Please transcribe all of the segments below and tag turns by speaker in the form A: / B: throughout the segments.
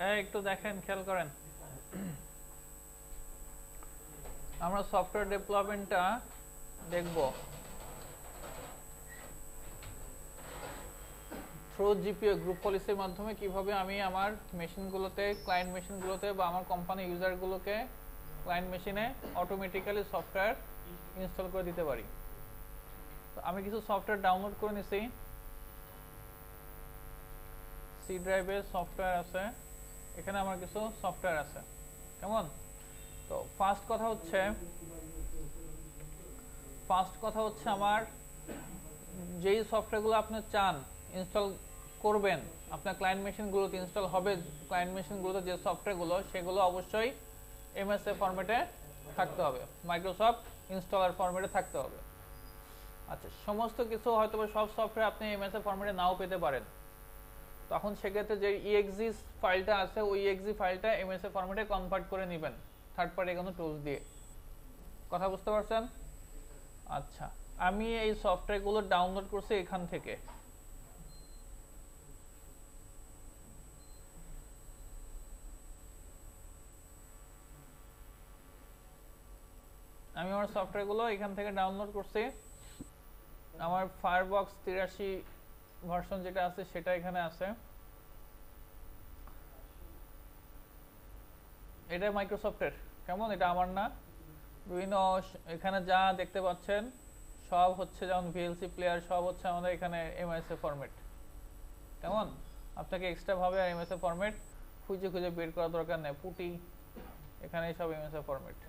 A: একটু দেখেন, খেয়াল করেন। আমরা সফটওয়্যার ডেভেলপমেন্টটা দেখব থ্রু জিপিও গ্রুপ পলিসির মাধ্যমে কিভাবে আমি আমার মেশিনগুলোতে, ক্লায়েন্ট মেশিনগুলোতে বা আমার কোম্পানি ইউজারগুলোকে ক্লায়েন্ট মেশিনে অটোমেটিক্যালি সফটওয়্যার ইনস্টল করে দিতে পারি। তো আমি কিছু সফটওয়্যার ডাউনলোড করে নিছি। সি ড্রাইভে সফটওয়্যার আছে, এখানে আমার কিছু সফটওয়্যার আছে। কেমন? তো ফার্স্ট কথা হচ্ছে আমার যেই সফটওয়্যারগুলো আপনি চান ইনস্টল করবেন, আপনার ক্লায়েন্ট মেশিনগুলোতে ইনস্টল হবে, ক্লায়েন্ট মেশিনগুলোতে যে সফটওয়্যারগুলো, সেগুলো অবশ্যই এমএসএ ফরম্যাটে থাকতে হবে, মাইক্রোসফট ইনস্টলার ফরম্যাটে থাকতে হবে। আচ্ছা, সমস্ত কিছু হয়তো সব সফটওয়্যার আপনি এমএসএ ফরম্যাটে নাও পেতে পারেন। তখন সেক্ষেত্রে যে ইএক্সি ফাইলটা আছে, ওই ইএক্সি ফাইলটা এমএসএ ফরম্যাটে কনভার্ট করে নেবেন থার্ড পার্টি কোনো টুলস দিয়ে। কথা বুঝতে পারছেন? আচ্ছা, আমি এই সফটওয়্যারগুলো ডাউনলোড করছি এখান থেকে। আমি আমার সফটওয়্যারগুলো এখান থেকে ডাউনলোড করছি। আমার ফায়ারবক্স 83 ভার্সন যেটা আছে সেটা এখানে আছে। এটা মাইক্রোসফটের। কেমন? এটা আমার না। বিভিন্ন এখানে যা দেখতে পাচ্ছেন সব হচ্ছে যেমন ভিএলসি প্লেয়ার, সব হচ্ছে আমাদের এখানে এমএসএ ফরম্যাট। কেমন? আপনাকে এক্সট্রা ভাবে আর এমএসএ ফরম্যাট খুঁজে খুঁজে বের করার দরকার নেই। পুটি এখানে সব এমএসএ ফরম্যাট।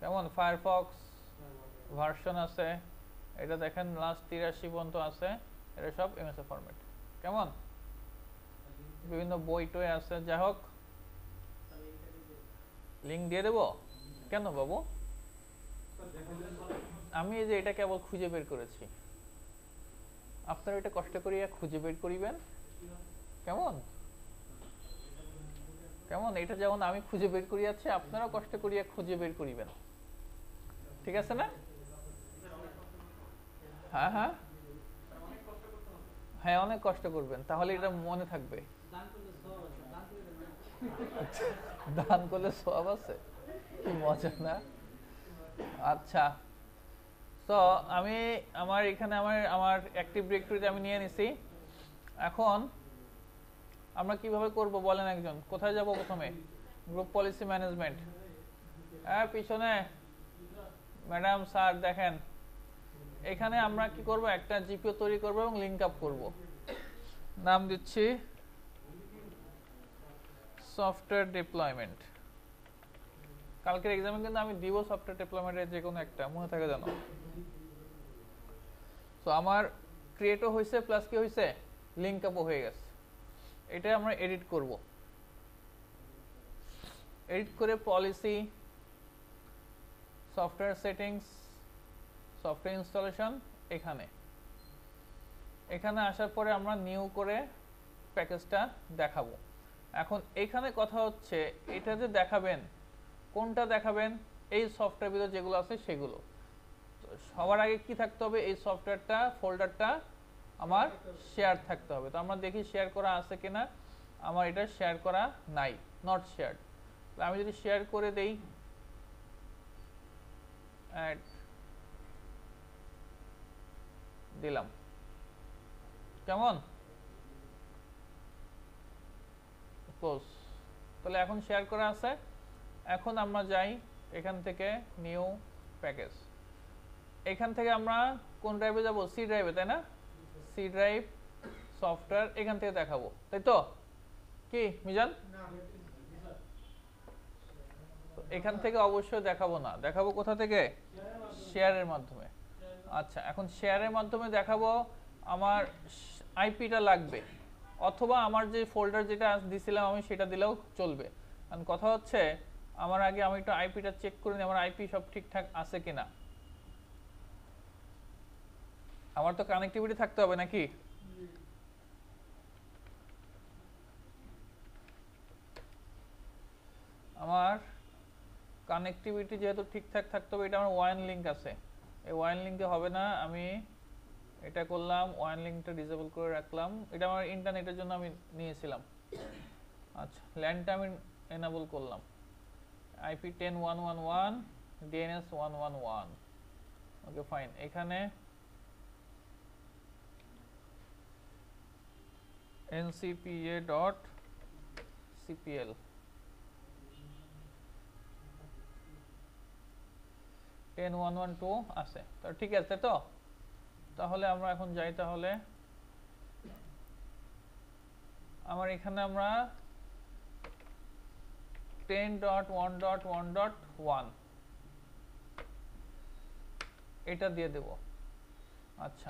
A: কেমন? ফায়ারফক্স ভার্সন আছে, এটা দেখেন লাস্ট 83 পর্যন্ত আছে, এটা সব এমএসএ ফরম্যাট। কেমন? বিভিন্ন বই টই আছে। যাই হোক, লিঙ্ক দিয়ে দেবো। কেন বাবু? আমি এই যে এটা কেবল খুঁজে বের করেছি, আপনারা এটা কষ্ট করিয়া খুঁজে বের করিবেন। কেমন? কেমন? এটা যেমন আমি খুঁজে বের করিয়াছি, আপনারাও কষ্ট করিয়া খুঁজে বের করিবেন। ঠিক আছে না? হ্যাঁ হ্যাঁ হ্যাঁ, অনেক কষ্ট করবেন, তাহলে এটা মনে থাকবে। দান করলে সওয়াব আছে, কি মজা না? আচ্ছা, তো আমি আমার এখানে আমার অ্যাক্টিভ ডিরেক্টরিতে আমি নিয়ে নিছি। এখন আমরা কিভাবে করব বলেন একজন? কোথায় যাব প্রথমে? Group policy management. হ্যাঁ, পিছনে ম্যাডাম স্যার দেখেন, এখানে আমরা কি করব, একটা জিপিও তৈরি করব এবং লিংক আপ করব। নাম দিচ্ছি সফটওয়্যার ডিপ্লয়মেন্ট। কালকের এক্সামে কিন্তু আমি দিব সফটওয়্যার ডিপ্লয়মেন্টের যে কোনো একটা, মনে থাকে জানো। তো আমার ক্রিয়েটও হয়েছে, প্লাস কি হয়েছে, লিংক আপও হয়ে গেছে। এটা আমরা এডিট করব। এডিট করে policy, software settings, software installation, এখানে আসার পরে আমরা নিউ করে প্যাকেজটা দেখাবো। এখন এখানে কথা হচ্ছে, এটা যে দেখাবেন, কোনটা দেখাবেন? এই সফটওয়্যার ভিতরে যেগুলো আছে সেগুলো। সবার আগে কি থাকতে হবে, এই সফটওয়্যারটা ফোল্ডারটা আমার শেয়ার থাকতে হবে। তো আমরা দেখি শেয়ার করা আছে কিনা। আমার এটা শেয়ার করা নাই, নট শেয়ার্ড। আমি যদি শেয়ার করে দেই, অ্যাড দিলাম। কেমন? ক্লোজ। তাহলে এখন শেয়ার করা আছে। এখন আমরা যাই এখান থেকে নিউ প্যাকেজ। এখান থেকে আমরা কোন ড্রাইভে যাব? সি ড্রাইভে, তাই না? সি ড্রাইভ সফটওয়্যার এখান থেকে দেখাবো, তাই তো? কি মিজান? এখান থেকে অবশ্যই দেখাবো না, দেখাবো কোথা থেকে? শেয়ারের মাধ্যমে। আচ্ছা, এখন শেয়ারের মাধ্যমে দেখাবো। আমার আইপিটা লাগবে, অথবা আমার যে ফোল্ডার যেটা দিছিলাম আমি সেটা দিলেও চলবে। কারণ কথা হচ্ছে, আমার আগে আমি একটু আইপিটা চেক করে নিই, আমার আইপি সব ঠিকঠাক আছে কিনা। আমার তো কানেক্টিভিটি থাকতে হবে নাকি? আমার কানেক্টিভিটি যেহেতু ঠিকঠাক থাকতে হবে, এটা আমার ওয়ান লিঙ্ক আছে, এই ওয়ান লিঙ্কে হবে না। আমি এটা করলাম, ওয়ান লিঙ্কটা ডিসেবল করে রাখলাম। এটা আমার ইন্টারনেটের জন্য আমি নিয়েছিলাম। আচ্ছা ল্যানটা আমি এনেবল করলাম, আইপি 10.1.1 ডিএনএস 1.1.1। Okay fine. এখানে ncpa.cpl 10.1.1.2 আছে তো, ঠিক আছে তো। তাহলে আমরা এখন যাই, তাহলে আমার এখানে আমরা 10.1.1.1 এটা দিয়ে দেব। আচ্ছা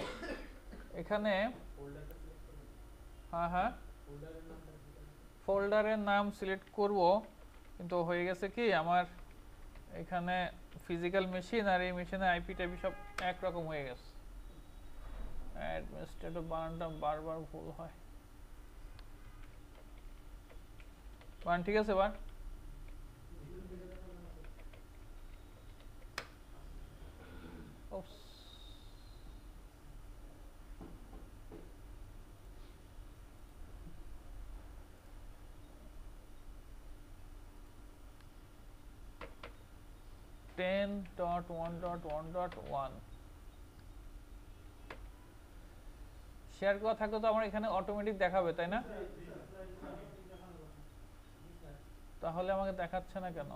A: এখানে হ্যাঁ হ্যাঁ ফোল্ডারের নাম সিলেক্ট করব, কিন্তু হয়ে গেছে কি আমার এখানে ফিজিক্যাল মেশিন আর এই মেশিনে আইপি টাইপি সব একরকম হয়ে গেছে। অ্যাডমিনিস্ট্রেটর বানানটা বারবার ভুল হয়। বানান ঠিক আছে এবার? শেয়ার করা থাকলে তো আমার এখানে অটোমেটিক দেখাবে, তাই না? তাহলে আমাকে দেখাচ্ছে না কেন?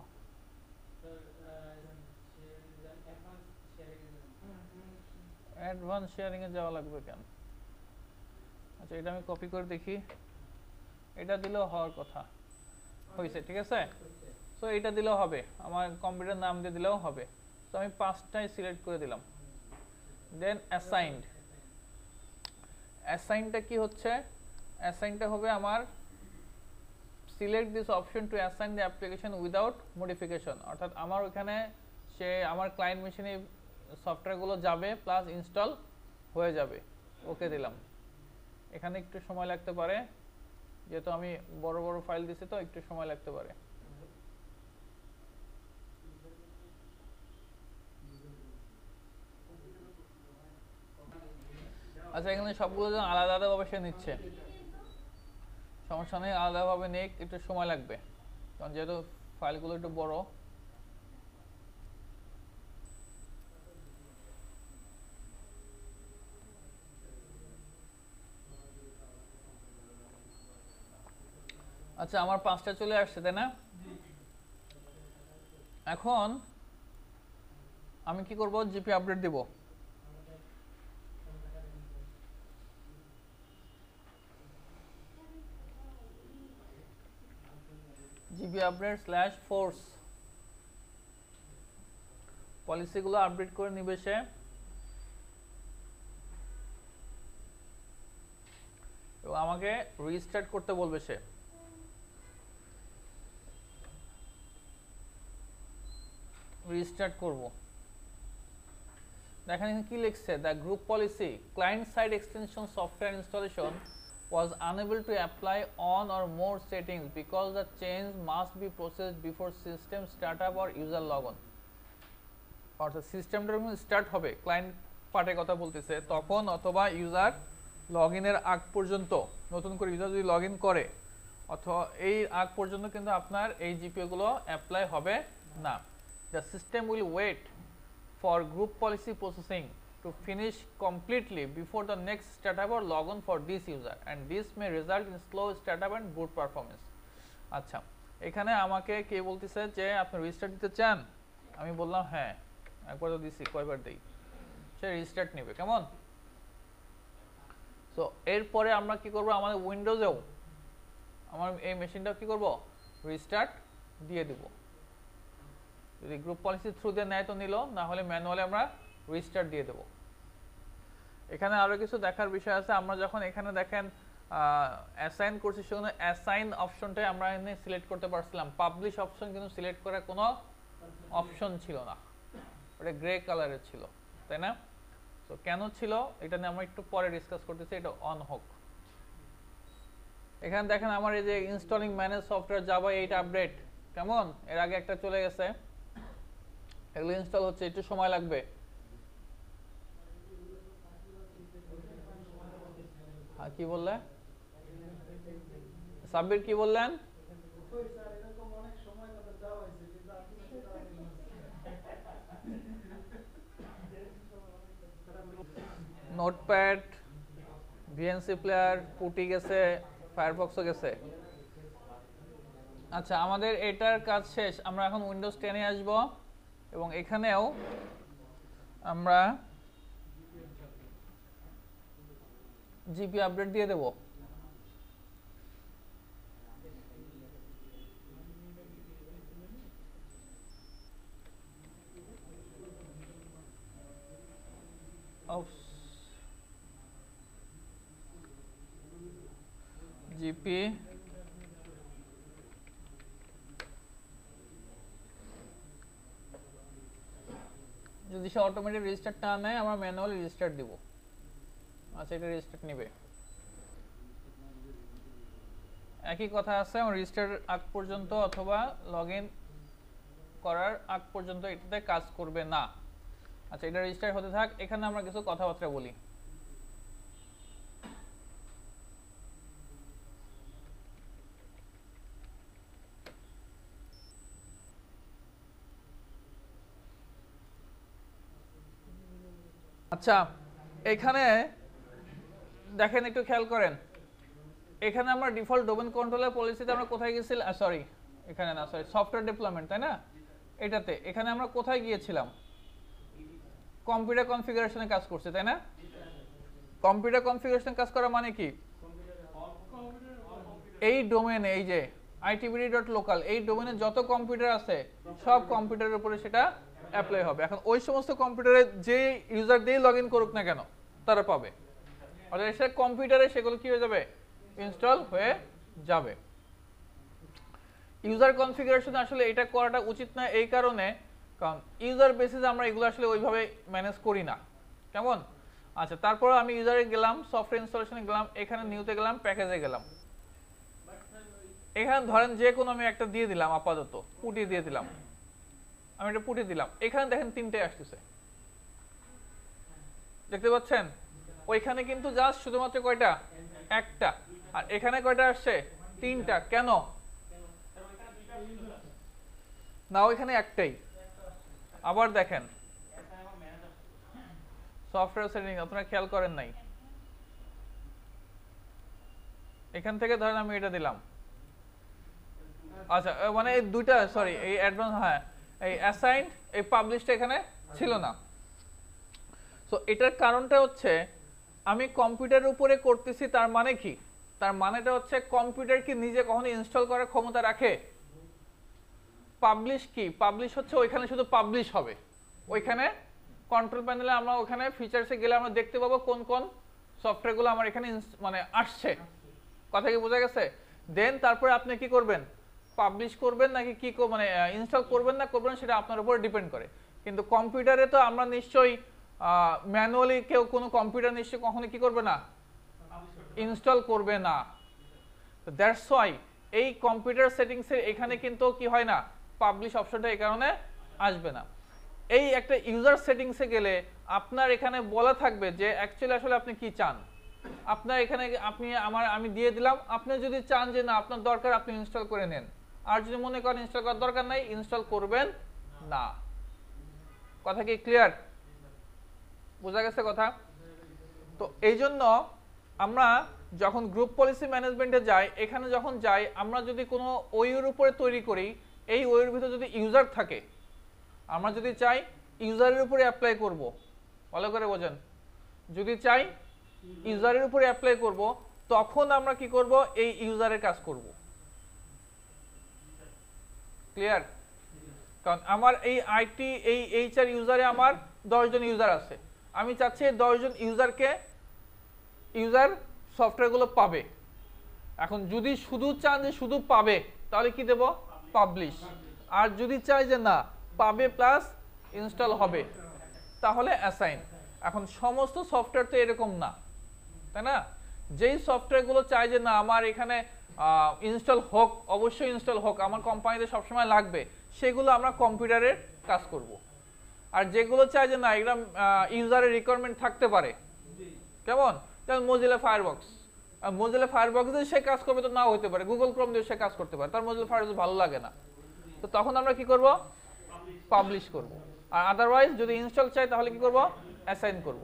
A: অ্যাডভান্স শেয়ারিং এ যাওয়া লাগবে কেন? আচ্ছা এটা আমি কপি করে দেখি, এটা দিলেও হওয়ার কথা। হয়েছে, ঠিক আছে। সো এটা দিলেও হবে, আমার কম্পিউটার নাম দিয়ে দিলেও হবে। তো আমি 5টাই সিলেক্ট করে দিলাম। দেন অ্যাসাইনড। অ্যাসাইনটা কি হচ্ছে? অ্যাসাইনটা হবে আমার select this option two assign the application without modification, অর্থাৎ আমার ওখানে সে আমার ক্লায়েন্ট মেশিনে সফটওয়্যারগুলো যাবে প্লাস ইনস্টল হয়ে যাবে। ওকে দিলাম। এখানে একটু সময় লাগতে পারে, যেহেতু আমি বড় বড় ফাইল দিছি তো একটু সময় লাগতে পারে। আচ্ছা এখানে সবগুলো যেন আলাদা আলাদাভাবে সে নিচ্ছে, সমস্যা নেই, আলাদাভাবে নিক, একটু সময় লাগবে কারণ যেহেতু ফাইলগুলো একটু বড়। আচ্ছা আমার 5টা চলে আসছে, তাই না? এখন আমি কি করব? জিপি আপডেট দিব। জিপি আপডেট /ফোর্স পলিসিগুলো আপডেট করে নিবে সে। এবং আমাকে রিস্টার্ট করতে বলবে সে। রিস্টার্ট করব। দেখেন এখানে কি লিখছে, the group policy client side extension software installation was unable to apply on or more settings because the change must be processed before system startup or user login। অর্থাৎ সিস্টেমটা যখন স্টার্ট হবে, ক্লায়েন্ট পার্টের কথা বলতেছে, তখন অথবা ইউজার লগইনের আগ পর্যন্ত, নতুন করে ইউজার যদি লগইন করে অথবা এই আগ পর্যন্ত কিন্তু আপনার এই জিপিও গুলো অ্যাপ্লাই হবে না। The system will wait for group policy processing to finish completely before the next startup or login for this user and this may result in slow startup and boot performance। আচ্ছা এখানে আমাকে কে বলতেছে যে আপনি restart দিতে চান? আমি বললাম হ্যাঁ, একবার তো দিছি, কয়বার দেই, সে রিস্টার্ট নেবে, কেমন? সো এরপরে আমরা কি করব, আমাদের উইন্ডোজেও আমার এই মেশিনটা কি করব, রিস্টার্ট দিয়ে দিব। যদি গ্রুপ পলিসি থ্রু দিয়ে নেয় তো নিল, না হলে ম্যানুয়ালি আমরা রিস্টার্ট দিয়ে দেব। এখানে আরো কিছু দেখার বিষয় আছে। আমরা যখন এখানে দেখেন অ্যাসাইন করছি, সেখানে অ্যাসাইন অপশনটাই আমরা এখানে সিলেক্ট করতে পারছিলাম, পাবলিশ অপশন কিন্তু সিলেক্ট করার কোনো অপশন ছিল না, ওটা গ্রে কালারের ছিল, তাই না? তো কেন ছিল এটা নিয়ে আমরা একটু পরে ডিসকাস করতেছি, এটা অন হোক। এখানে দেখেন আমার এই যে installing manage software Java 8 update, কেমন? এর আগে একটা চলে গেছে, এগুলো ইনস্টল হচ্ছে, একটু সময় লাগবে। হ্যাঁ কি বললেন সাব্বির, কি বললেন? নোটপ্যাড, ভিএনসি প্লেয়ার, পুটি গেছে, ফায়ারফক্সও গেছে। আচ্ছা, আমাদের এটার কাজ শেষ। আমরা এখন উইন্ডোজ 10 এ আসব এবং এখানেও আমরা জিপি আপডেট দিয়ে দেব। জিপি যদি সে অটোমেটিক রেজিস্টার না নেয় আমরা ম্যানুয়ালি রেজিস্টার দিব। আচ্ছা, এটা রেজিস্টার নেবে, একই কথা আছে। আমার রেজিস্টার আগ পর্যন্ত অথবা লগইন করার আগ পর্যন্ত এটাতে কাজ করবে না। আচ্ছা, এটা রেজিস্টার হতে থাক। এখানে আমরা কিছু কথাবার্তা বলি। আচ্ছা, এখানে দেখেন, একটু খেয়াল করেন। এখানে আমরা ডিফল্ট ডোমেন কন্ট্রোলার পলিসিতে আমরা কোথায় গিয়েছিলাম? সরি, এখানে না, সরি, সফটওয়্যার ডেভেলপমেন্ট, তাই না? এটাতে এখানে আমরা কোথায় গিয়েছিলাম? কম্পিউটার কনফিগারেশনে কাজ করছে, তাই না? কম্পিউটার কনফিগারেশনে কাজ করা মানে কি? এই ডোমেনে, এই যে itbd.local, এই ডোমেনে যত কম্পিউটার আছে সব কম্পিউটারের উপরে সেটা অ্যাপ্লাই হবে। এখন ওই সমস্ত কম্পিউটারে যে ইউজার দিয়ে লগ ইন করুক না কেন তারা পাবে, অর্থাৎ সে কম্পিউটারে সেগুলো কি হয়ে যাবে? ইনস্টল হয়ে যাবে। ইউজার কনফিগারেশন আসলে এটা করাটা উচিত না, এই কারণে কারণ ইউজার বেসিসে আমরা এগুলো আসলে ওইভাবে ম্যানেজ করি না। কেমন? আচ্ছা, তারপর আমি ইউজারে গেলাম, সফটওয়্যার ইনস্টলেশনে গেলাম, এখানে নিউতে গেলাম, প্যাকেজে গেলাম। এখানে ধরেন যে কোনো আমি একটা দিয়ে দিলাম, আপাতত পুটি দিয়ে দিলাম, আমি এটা পুটি দিলাম। এখানে দেখেন তিনটে আসতেছে, দেখতে পাচ্ছেন? ওইখানে কিন্তু জাস্ট শুধুমাত্র কয়টা? একটা। আর এখানে কয়টা আসছে? তিনটা। কেন না? ওইখানে একটাই। আবার দেখেন সফটওয়্যার সেটিং, আপনারা খেয়াল করেন নাই। এখান থেকে ধরেন আমি এটা দিলাম। আচ্ছা, মানে এই দুইটা, সরি, এই অ্যাডভান্স, হ্যাঁ, এই অ্যাসাইন, এই পাবলিশটা এখানে ছিল না। সো এটার কারণটা হচ্ছে আমি কম্পিউটারের উপরে করতেছি। তার মানে কি? তার মানেটা হচ্ছে কম্পিউটার কি নিজে কখনো ইনস্টল করার ক্ষমতা রাখে? পাবলিশ কি? পাবলিশ হচ্ছে ওইখানে শুধু পাবলিশ হবে। ওইখানে কন্ট্রোল প্যানেলে আমরা ওখানে ফিচার্সে গেলে আমরা দেখতে পাবো কোন কোন সফটওয়্যারগুলো আমার এখানে মানে আসছে। কথা কি বোঝা গেছে? দেন তারপরে আপনি কি করবেন? পাবলিশ করবেন নাকি কি মানে ইনস্টল করবেন না করবেন সেটা আপনার উপর ডিপেন্ড করে। কিন্তু কম্পিউটারে তো আমরা নিশ্চয়ই ম্যানুয়ালি কেউ কোনো কম্পিউটার নিশ্চয়ই কখনো কি করবে না? ইনস্টল করবে না। দ্যাটস ওয়াই এই কম্পিউটার সেটিংসের এখানে কিন্তু কি হয় না? পাবলিশ অপশনটা এই কারণে আসবে না। এই একটা ইউজার সেটিংসে গেলে আপনার এখানে বলা থাকবে যে অ্যাকচুয়ালি আসলে আপনি কি চান। আপনার এখানে আমি দিয়ে দিলাম, আপনি যদি চান যে না আপনার দরকার আপনি ইনস্টল করে নেন, আর যদি মনে করেন ইনস্টল করার দরকার নাই, ইনস্টল করবেন না। কথা কি ক্লিয়ার? বোঝা গেছে কথা? তো এই জন্য আমরা যখন গ্রুপ পলিসি ম্যানেজমেন্টে যাই, এখানে যখন যাই, আমরা যদি কোনো ওইয়ের উপরে তৈরি করি, এই ওইয়ের ভিতরে যদি ইউজার থাকে, আমরা যদি চাই ইউজারের উপরে অ্যাপ্লাই করব, ভালো করে বোঝেন, যদি চাই ইউজারের উপরে অ্যাপ্লাই করব, তখন আমরা কি করব? এই ইউজারের কাজ করব। ক্লিয়ার? কারণ আমার এই আইটি, এই এইচআর ইউজারে আমার 10 জন ইউজার আছে। আমি চাচ্ছি 10 জন ইউজারকে ইউজার সফটওয়্যারগুলো পাবে। এখন যদি শুধু চান যে শুধু পাবে, তাহলে কি দেব? পাবলিশ। আর যদি চাই যে না পাবে প্লাস ইনস্টল হবে, তাহলে অ্যাসাইন। এখন সমস্ত সফটওয়্যার তো এরকম না, তাই না? যেই সফটওয়্যারগুলো চাই যে না আমার এখানে ইনস্টল হোক, অবশ্যই ইনস্টল হোক, আমার কোম্পানিতে সবসময় লাগবে, সেগুলো আমরা কম্পিউটারের কাজ করব। আর যেগুলো চাই যে না এগুলো ইউজারের রিকোয়ারমেন্ট থাকতে পারে, কেমন? যেমন মোজিলা ফায়ারফক্স, আর মোজিলা ফায়ারবক্স দিয়ে সে কাজ করবে তো নাও হতে পারে, গুগল ক্রোম দিয়ে সে কাজ করতে পারে, তার মোজিলা ফায়ারবক্স ভালো লাগে না, তো তখন আমরা কি করব, পাবলিশ করব। আর আদারওয়াইজ যদি ইনস্টল চাই তাহলে কি করব, অ্যাসাইন করব।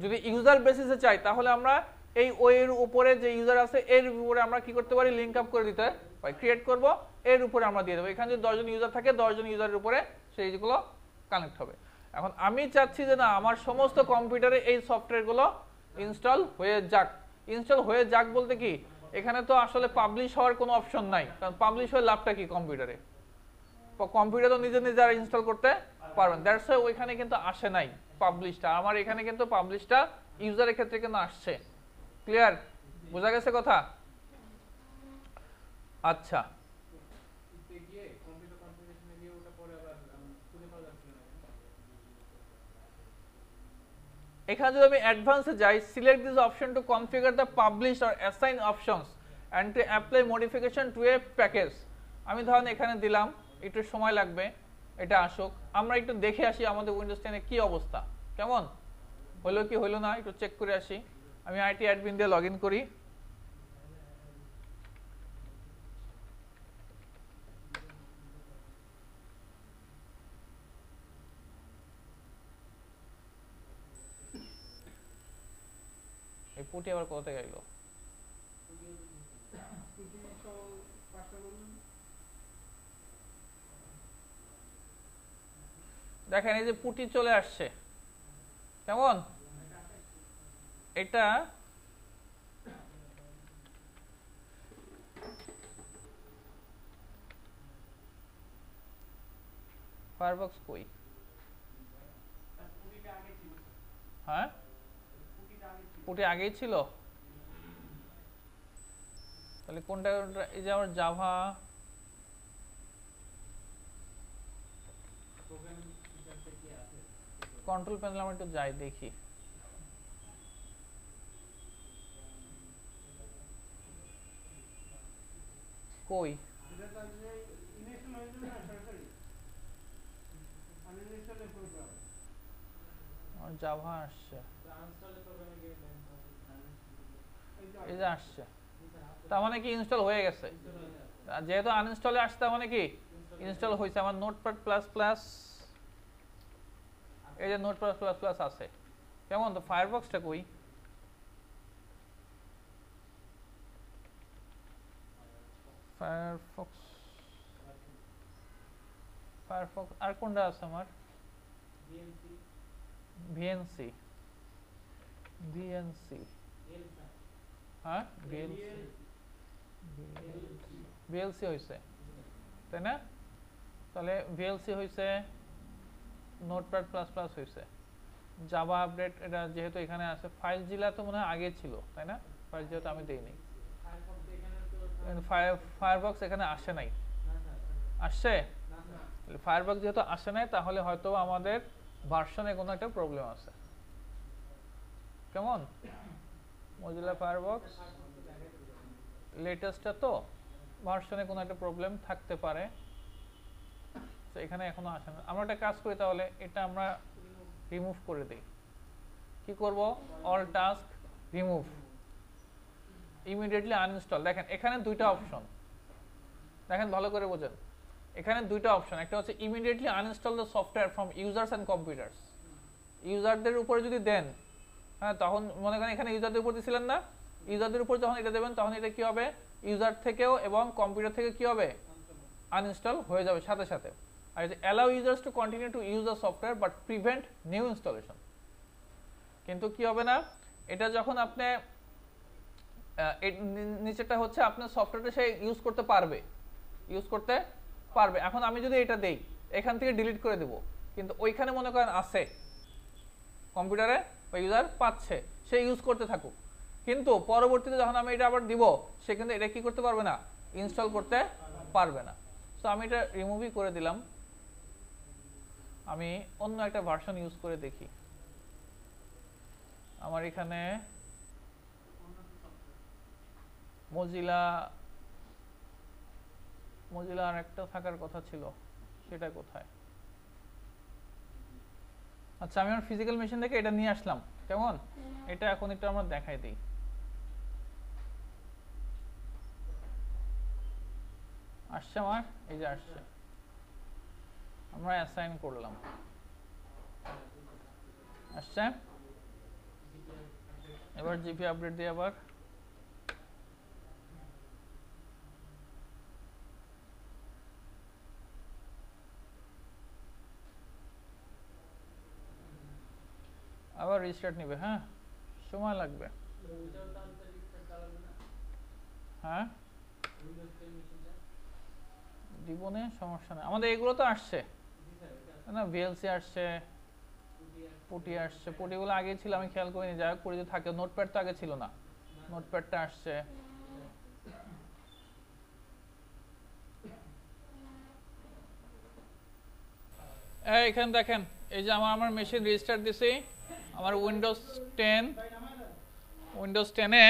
A: যদি ইউজার বেসিসে চাই তাহলে আমরা এই ওয়ের উপরে যে ইউজার আছে এর উপরে আমরা কি করতে পারি, লিংক আপ করে দিতে পারি, ক্রিয়েট করব, এর উপরে আমরা দিয়ে দেবো। এখানে যদি 10 জন ইউজার থাকে 10 জন ইউজারের উপরে সেইগুলো কানেক্ট হবে। এখন আমি চাচ্ছি যে না আমার সমস্ত কম্পিউটারে এই সফটওয়্যারগুলো ইনস্টল হয়ে যাক। ইনস্টল হয়ে যাক বলতে কি, এখানে তো আসলে পাবলিশ হওয়ার কোনো অপশন নাই, কারণ পাবলিশ হয়ে লাভটা কি কম্পিউটারে, কম্পিউটার তো নিজে নিজে আর ইনস্টল করতে পারবেন, দ্যাটস ওয়াই ওইখানে কিন্তু আসে নাই পাবলিশটা। আমার এখানে কিন্তু পাবলিশটা ইউজারের ক্ষেত্রে কিন্তু আসছে। ক্লিয়ার, বোঝা গেছে কথা? আচ্ছা, এখানে যদি আমি অ্যাডভান্সে যাই, select this option to configure the publish or assign options and to apply modification to a package. আমি ধরেন এখানে দিলাম, একটু সময় লাগবে এটা আসুক, আমরা একটু দেখে আসি আমাদের উইন্ডোজ 10 এ কি অবস্থা, কেমন হলো কি হলো না একটু চেক করে আসি। আমি আইটি অ্যাডমিন দিয়ে লগ ইন করি। এই পুটি আবার কোথা থেকে এলো? দেখেন এই যে পুটি চলে আসছে, কেমন? এটা ফায়ারবক্স কই? হ্যাঁ, পুটি আগেই ছিল, তাহলে কোনটা? এই যে আমার জাভা, কন্ট্রোল প্যানেল আমরা একটু যাই দেখি। কই আমার জাভা আসছে, এই যে আসছে, তার মানে কি ইনস্টল হয়ে গেছে। যেহেতু আনইনস্টলে আসছে তার মানে কি ইনস্টল হয়েছে। আমার নোটপ্যাড প্লাস প্লাস, এই যে নোটপ্যাড প্লাস প্লাস আছে, কেমন? তো ফায়ারবক্সটা কই? ফায়ারফক্স, ফায়ারফক্স আর কোনটা আছে আমার? ভিএনসি, ভিএনসি, হ্যাঁ ভিএলসি হয়েছে, তাই না? তাহলে ভিএলসি হয়েছে, নোটপ্যাড প্লাস প্লাস হয়েছে, জাভা আপডেট এটা যেহেতু এখানে আছে, ফাইল জিলা তো মনে হয় আগে ছিল, তাই না? ফাইল জিলা তো আমি দেইনি, ফায়ারবক্স এখানে আসে নাই, আসছে? ফায়ারবক্স যেহেতু আসে নাই তাহলে হয়তো আমাদের ভার্সনে কোনো একটা প্রবলেম আছে, কেমন? মজিলা ফায়ারবক্স লেটেস্টটা তো ভার্সনে কোনো একটা প্রবলেম থাকতে পারে, তো এখানে এখনো আসে না। আমরা একটা কাজ করি তাহলে, এটা আমরা রিমুভ করে দিই। কি করব? All task remove, immediately uninstall. দেখেন এখানে দুইটা অপশন, দেখেন ভালো করে বোঝেন, এখানে দুইটা অপশন, একটা হচ্ছে immediately uninstall the software from users end computers. ইউজারদের উপরে যদি দেন, হ্যাঁ, তখন মনে করেন এখানে ইউজারদের উপর দিছিলেন না, ইউজারদের উপর যখন এটা দেবেন তখন এটা কি হবে, ইউজার থেকেও এবং কম্পিউটার থেকে কি হবে, আনইনস্টল হয়ে যাবে সাথে সাথে। আর allow users to continue to use the software but prevent new installation. কিন্তু কি হবে না, এটা যখন আপনি নিচেটা হচ্ছে আপনার সফটওয়্যারটা সে ইউজ করতে পারবে, ইউজ করতে পারবে। এখন আমি যদি এটা দেই, এখান থেকে ডিলিট করে দেব, কিন্তু ওইখানে মনে করেন আছে কম্পিউটারে বা ইউজার পাচ্ছে, সে ইউজ করতে থাকুক, কিন্তু পরবর্তীতে যখন আমি এটা আবার দিব সে কিন্তু এটা কি করতে পারবে না, ইনস্টল করতে পারবে না। সো আমি এটা রিমুভই করে দিলাম। আমি অন্য একটা ভার্সন ইউজ করে দেখি। আমার এখানে মজিলা আর একটা থাকার কথা ছিল, সেটা কোথায়? আচ্ছা, আমি আমার ফিজিক্যাল মেশিন থেকে এটা নিয়ে আসলাম, কেমন? এটা এখন একটু আমরা দেখাই দিই। আসছে আমার, এই যে আসছে, আমরা অ্যাসাইন করলাম, আসছে। এবার জিপি আপডেট দিয়ে আবার রিস্টার্ট নিবে। হ্যাঁ, সময় লাগবে। হ্যাঁ জীবনে সমস্যা নেই, আমাদের এগুলো তো আসছে না, ভিএলসি আসছে, পুটি আসছে, পুটিগুলো আগে ছিল আমি খেয়াল করিনি, যাই হোক পুটিতে থাকে। নোটপ্যাড তো আগে ছিল না, নোটপ্যাডটা আসছে। এখানে দেখেন, এই যে আমার মেশিন রেজিস্টার দিছি, আমার উইন্ডোজ 10, উইন্ডোজ 10-এ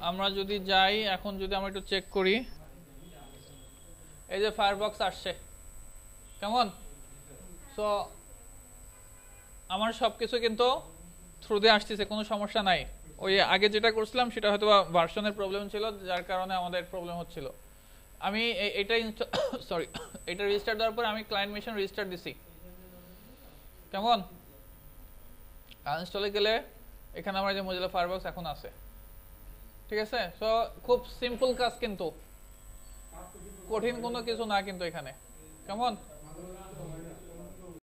A: আমরা যদি যাই, এখন যদি আমরা একটু চেক করি, এই যে ফায়ারবক্স আসছে, কেমন? সো আমার সবকিছু কিন্তু থ্রু দিয়ে আসতেছে, কোনো সমস্যা নাই। ওই আগে যেটা করছিলাম সেটা হয়তো ভার্সনের প্রবলেম ছিল, যার কারণে আমাদের প্রবলেম হচ্ছিল। আমি এটা সরি এটা রেজিস্টার দেওয়ার পর আমি ক্লায়েন্ট মেশিন রেজিস্টার দিছি, কেমন? আনইনস্টলে গেলে এখানে আমার যে মোজিলা ফায়ারবক্স এখন আছে, ঠিক আছে? সো খুব সিম্পল কাজ, কিন্তু কঠিন কোনো কিছু না কিন্তু এখানে, কেমন?